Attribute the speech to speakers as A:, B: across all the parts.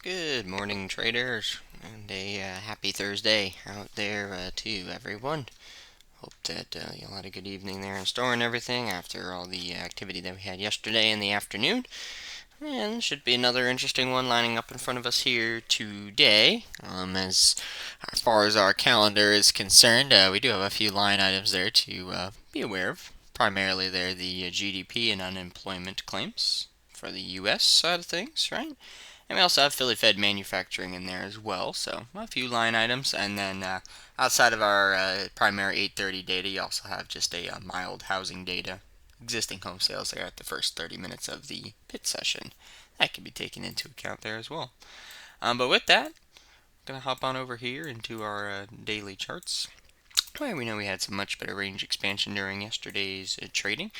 A: Good morning, traders, and a happy Thursday out there to everyone. Hope that you all had a good evening there in store and everything after all the activity that we had yesterday in the afternoon. And should be another interesting one lining up in front of us here today. As far as our calendar is concerned, we do have a few line items there to be aware of. Primarily, they're the GDP and unemployment claims for the U.S. side of things, right? And we also have Philly Fed manufacturing in there as well, so a few line items. And then outside of our primary 8:30 data, you also have just a mild housing data, existing home sales there at the first 30 minutes of the pit session. That can be taken into account there as well. But with that, I'm going to hop on over here into our daily charts. Well, we know we had some much better range expansion during yesterday's trading,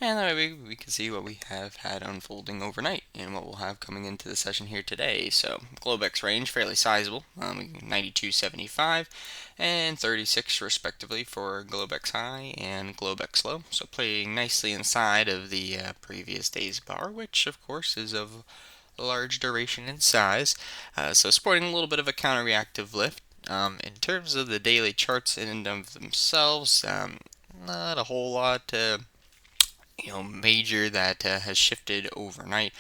A: and that way we can see what we have had unfolding overnight and what we'll have coming into the session here today. So Globex range fairly sizable, 92.75 and 36 respectively for Globex high and Globex low. So playing nicely inside of the previous day's bar, which of course is of large duration and size. So sporting a little bit of a counter-reactive lift. In terms of the daily charts in and of themselves, not a whole lot major that has shifted overnight.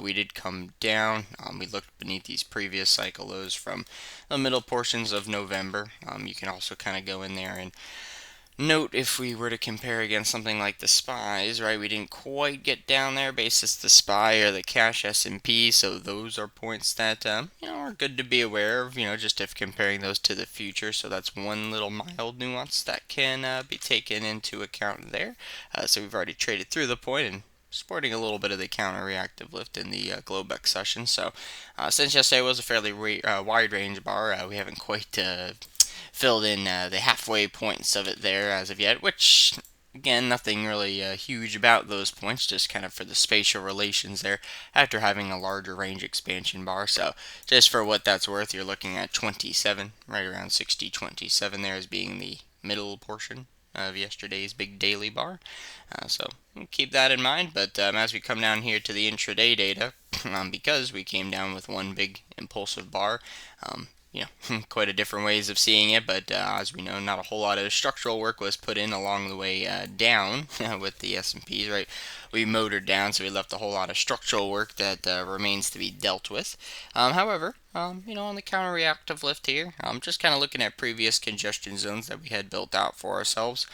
A: We did come down. We looked beneath these previous cycle lows from the middle portions of November. You can also kind of go in there and note if we were to compare against something like the SPYs, right? We didn't quite get down there basis the SPY or the cash S&P, so those are points that are good to be aware of, just if comparing those to the future. So that's one little mild nuance that can be taken into account there. So we've already traded through the point and sporting a little bit of the counter-reactive lift in the Globex session. So since yesterday was a fairly wide range bar, we haven't quite filled in the halfway points of it there as of yet, which again, nothing really huge about those points, just kind of for the spatial relations there after having a larger range expansion bar. So just for what that's worth, you're looking at 27, right around 60.27 there as being the middle portion of yesterday's big daily bar. So keep that in mind. But as we come down here to the intraday data, because we came down with one big impulsive bar, quite a different ways of seeing it, but as we know, not a whole lot of structural work was put in along the way down with the S&Ps, right? We motored down, so we left a whole lot of structural work that remains to be dealt with. However, on the counter-reactive lift here, just kind of looking at previous congestion zones that we had built out for ourselves.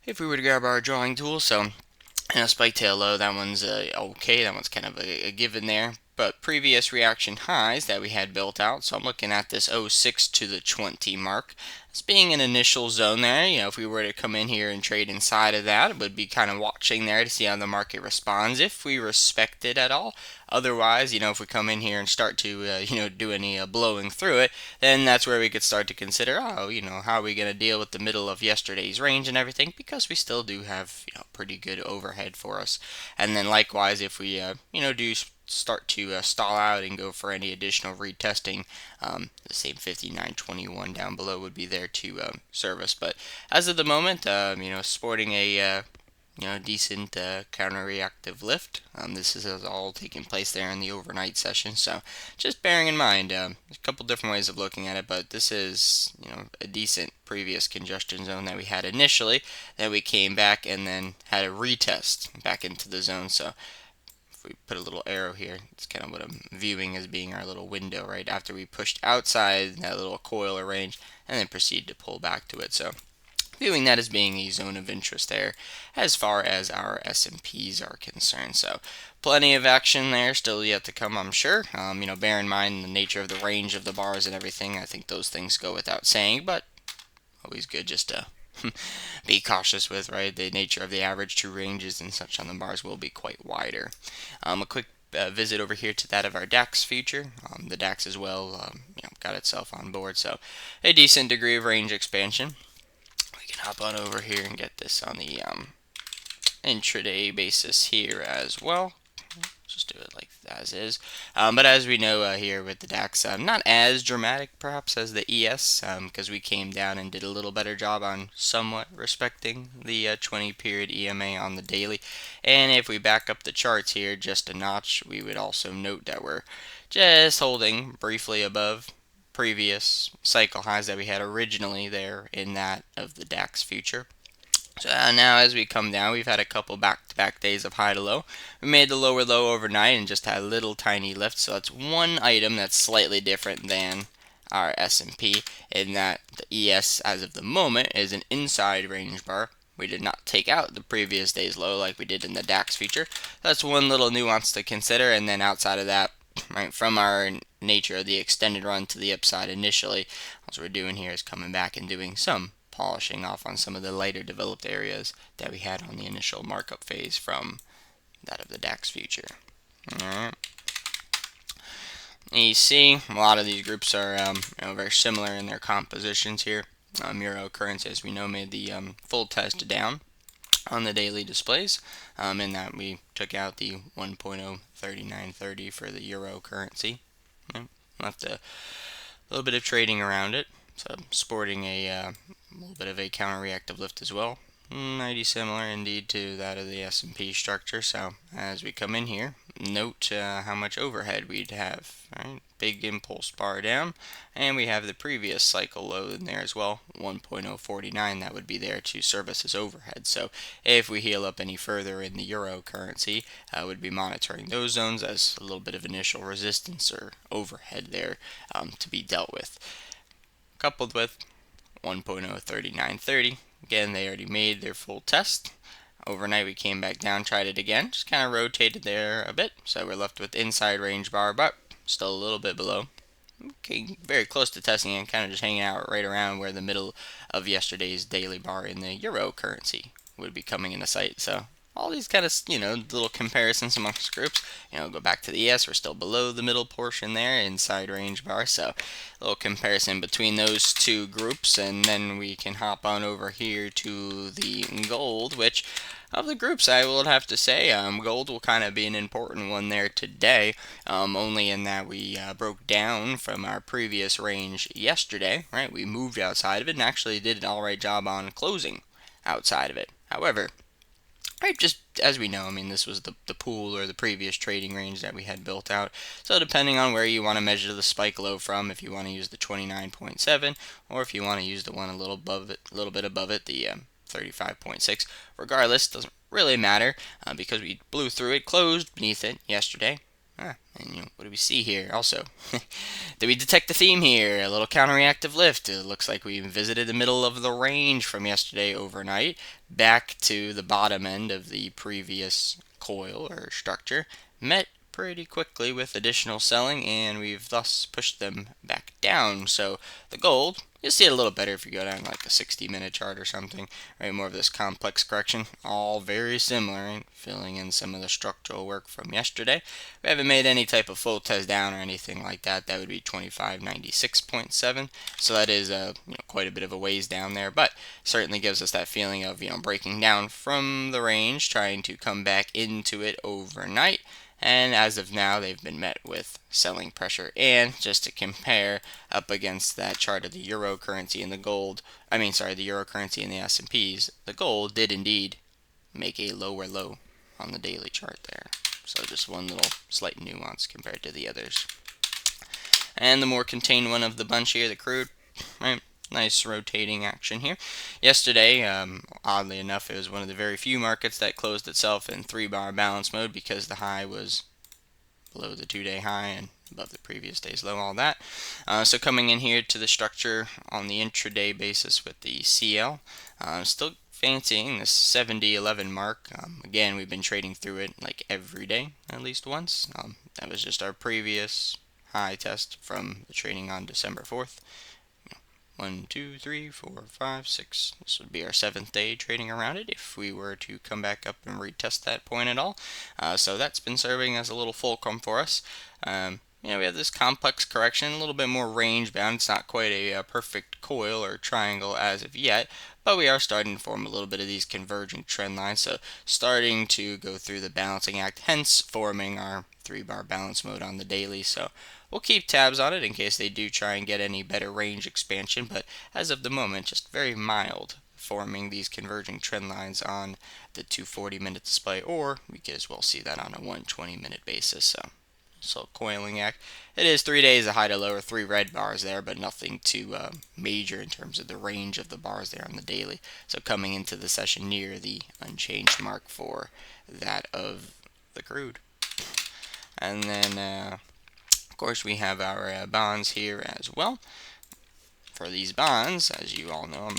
A: If we were to grab our drawing tool, so spike tail low, that one's okay, that one's kind of a given there. But previous reaction highs that we had built out, so I'm looking at this 06 to the 20 mark as being an initial zone there. If we were to come in here and trade inside of that, it would be kind of watching there to see how the market responds, if we respect it at all. Otherwise, if we come in here and start to, do any blowing through it, then that's where we could start to consider, how are we going to deal with the middle of yesterday's range and everything, because we still do have, pretty good overhead for us. And then likewise, if we, do start to stall out and go for any additional retesting, the same 59.21 down below would be there to serve us. But as of the moment, sporting a decent counter-reactive lift. This is all taking place there in the overnight session, so just bearing in mind, there's a couple different ways of looking at it, but this is a decent previous congestion zone that we had initially, that we came back and then had a retest back into the zone. So if we put a little arrow here, it's kind of what I'm viewing as being our little window, right after we pushed outside that little coil or range and then proceed to pull back to it. So viewing that as being a zone of interest there as far as our S&Ps are concerned. So plenty of action there still yet to come, I'm sure. Bear in mind the nature of the range of the bars and everything. I think those things go without saying, but always good just to be cautious with, right? The nature of the average true ranges and such on the bars will be quite wider. A quick visit over here to that of our DAX future. The DAX as well, got itself on board, so a decent degree of range expansion. We can hop on over here and get this on the intraday basis here as well. Just do it like as is. But as we know here with the DAX, not as dramatic perhaps as the ES, because we came down and did a little better job on somewhat respecting the 20 period EMA on the daily. And if we back up the charts here just a notch, we would also note that we're just holding briefly above previous cycle highs that we had originally there in that of the DAX future. So now as we come down, we've had a couple back-to-back days of high to low. We made the lower low overnight and just had a little tiny lift. So that's one item that's slightly different than our S&P in that the ES as of the moment is an inside range bar. We did not take out the previous day's low like we did in the DAX feature. That's one little nuance to consider. And then outside of that, right, from our nature of the extended run to the upside initially, all we're doing here is coming back and doing some polishing off on some of the lighter developed areas that we had on the initial markup phase from that of the DAX future. Alright. You see, a lot of these groups are very similar in their compositions here. Euro currency, as we know, made the full test down on the daily displays, in that we took out the 1.03930 for the euro currency. Left a little bit of trading around it, so sporting a little bit of a counter-reactive lift as well. Mighty similar indeed to that of the S&P structure. So as we come in here, note how much overhead we'd have. Right? Big impulse bar down, and we have the previous cycle low in there as well, 1.049. That would be there to service as overhead. So if we heal up any further in the euro currency, would be monitoring those zones as a little bit of initial resistance or overhead there to be dealt with, coupled with 1.03930. Again, they already made their full test. Overnight we came back down, tried it again, just kind of rotated there a bit, so we're left with inside range bar, but still a little bit below. Okay, very close to testing and kind of just hanging out right around where the middle of yesterday's daily bar in the euro currency would be coming into sight. So all these kind of, little comparisons amongst groups. Go back to the ES, we're still below the middle portion there, inside range bar. So a little comparison between those two groups, and then we can hop on over here to the gold, which of the groups I will have to say gold will kind of be an important one there today, only in that we broke down from our previous range yesterday, right? We moved outside of it and actually did an alright job on closing outside of it. However, right, just as we know, this was the pool or the previous trading range that we had built out. So depending on where you want to measure the spike low from, if you want to use the 29.7, or if you want to use the one a little bit above it, the 35.6. Regardless, doesn't really matter because we blew through it, closed beneath it yesterday. And what do we see here? Also, did we detect a theme here? A little counter-reactive lift. It looks like we visited the middle of the range from yesterday overnight, back to the bottom end of the previous coil or structure. Met pretty quickly with additional selling, and we've thus pushed them back down. So the gold, you'll see it a little better if you go down like a 60-minute chart or something, right? More of this complex correction, all very similar, right? Filling in some of the structural work from yesterday. We haven't made any type of full test down or anything like that. That would be 2596.7. So that is quite a bit of a ways down there, but certainly gives us that feeling of breaking down from the range, trying to come back into it overnight. And as of now, they've been met with selling pressure. And just to compare up against that chart of the euro currency and the gold, the euro currency and the S&Ps, the gold did indeed make a lower low on the daily chart there. So just one little slight nuance compared to the others. And the more contained one of the bunch here, the crude, right? Nice rotating action here. Yesterday, oddly enough, it was one of the very few markets that closed itself in 3-bar balance mode because the high was below the 2-day high and above the previous day's low, all that. So coming in here to the structure on the intraday basis with the CL, still fancying this 70.11 mark. Again, we've been trading through it like every day, at least once. That was just our previous high test from the trading on December 4th. 1, 2, 3, 4, 5, 6. This would be our 7th day trading around it if we were to come back up and retest that point at all. So that's been serving as a little fulcrum for us. we have this complex correction, a little bit more range bound. It's not quite a perfect coil or triangle as of yet, but we are starting to form a little bit of these converging trend lines. So starting to go through the balancing act, hence forming our 3-bar balance mode on the daily. So we'll keep tabs on it in case they do try and get any better range expansion, but as of the moment, just very mild, forming these converging trend lines on the 240-minute display, or we could as well see that on a 120-minute basis. So coiling act. It is 3 days of high to low, or 3 red bars there, but nothing too major in terms of the range of the bars there on the daily. So coming into the session near the unchanged mark for that of the crude. And then, of course, we have our bonds here as well. For these bonds, as you all know,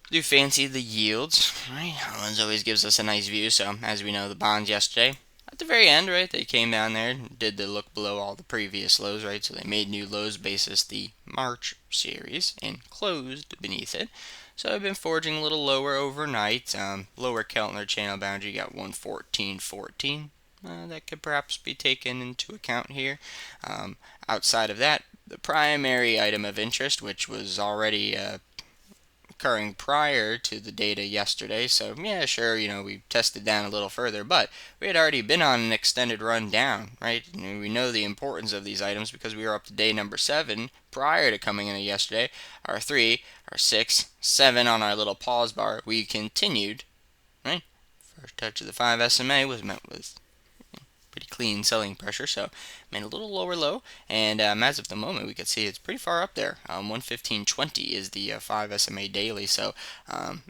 A: do fancy the yields, right? Owens always gives us a nice view. So as we know, the bonds yesterday, at the very end, right, they came down there, did the look below all the previous lows, right? So they made new lows basis the March series and closed beneath it. So I've been forging a little lower overnight. Lower Keltner channel boundary got 114.14. That could perhaps be taken into account here. Outside of that, the primary item of interest, which was already occurring prior to the data yesterday. So yeah, sure, we tested down a little further, but we had already been on an extended run down, right? And we know the importance of these items because we were up to day number 7 prior to coming in yesterday. Our 3, our 6, 7 on our little pause bar. We continued, right? First touch of the 5 SMA was met with pretty clean selling pressure, so made a little lower low, and as of the moment we can see it's pretty far up there. 115.20 is the 5 SMA daily, so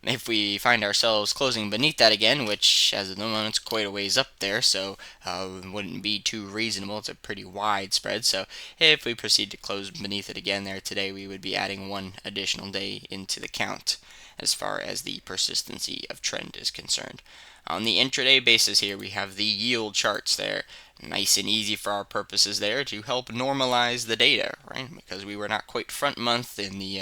A: if we find ourselves closing beneath that again, which as of the moment it's quite a ways up there, so wouldn't be too reasonable. It's a pretty wide spread, so if we proceed to close beneath it again there today, we would be adding one additional day into the count as far as the persistency of trend is concerned. On the intraday basis here, we have the yield charts there. Nice and easy for our purposes there to help normalize the data, right? Because we were not quite front month in the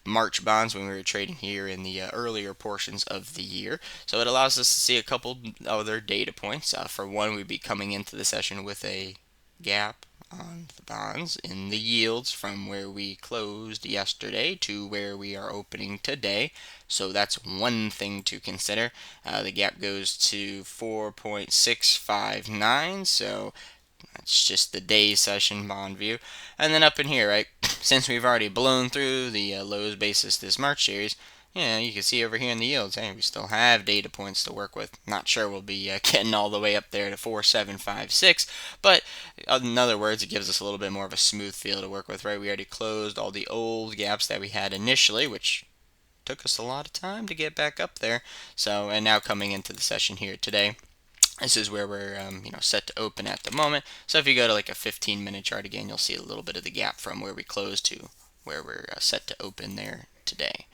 A: March bonds when we were trading here in the earlier portions of the year. So it allows us to see a couple other data points. For one, we'd be coming into the session with a gap on the bonds in the yields from where we closed yesterday to where we are opening today. So that's one thing to consider. The gap goes to 4.659, so that's just the day session bond view. And then up in here, right, since we've already blown through the lows basis this March series, you can see over here in the yields, hey, we still have data points to work with. Not sure we'll be getting all the way up there to 4.756, but in other words, it gives us a little bit more of a smooth feel to work with, right? We already closed all the old gaps that we had initially, which took us a lot of time to get back up there. So, and now coming into the session here today, this is where we're set to open at the moment. So if you go to like a 15-minute chart again, you'll see a little bit of the gap from where we closed to where we're set to open there today.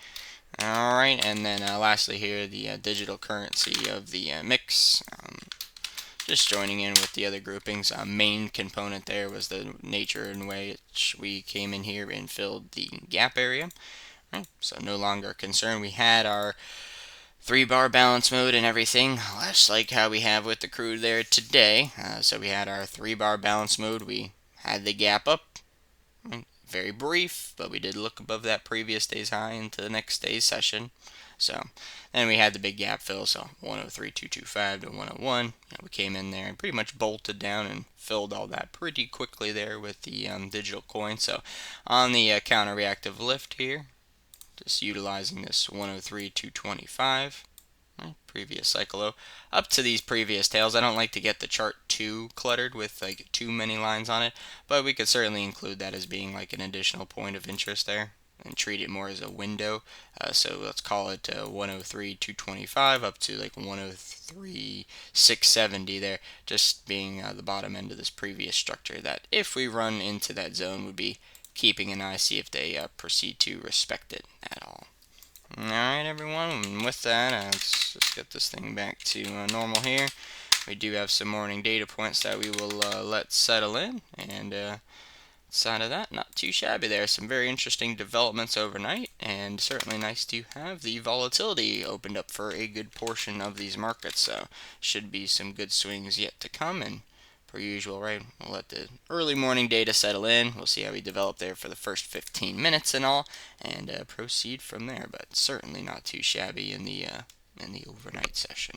A: Alright, and then lastly here, the digital currency of the mix. Just joining in with the other groupings. Main component there was the nature in which we came in here and filled the gap area. Right, so no longer concerned. We had our 3-bar balance mode and everything, less like how we have with the crude there today. So we had our 3-bar balance mode. We had the gap up. Right, very brief, but we did look above that previous day's high into the next day's session. So then we had the big gap fill, so 103.225 to 101. We came in there and pretty much bolted down and filled all that pretty quickly there with the digital coin. So on the counter reactive lift here, just utilizing this 103.225. Previous cycle low up to these previous tails. I don't like to get the chart too cluttered with like too many lines on it, but we could certainly include that as being like an additional point of interest there and treat it more as a window. So let's call it 103.225 up to like 103.670 there, just being the bottom end of this previous structure that if we run into that zone would be keeping an eye, see if they proceed to respect it at all. Alright everyone, and with that, let's just get this thing back to normal here. We do have some morning data points that we will let settle in, and outside of that, not too shabby there. Some very interesting developments overnight, and certainly nice to have the volatility opened up for a good portion of these markets. So should be some good swings yet to come, and per usual, right? We'll let the early morning data settle in. We'll see how we develop there for the first 15 minutes and all, and proceed from there. But certainly not too shabby in the overnight session.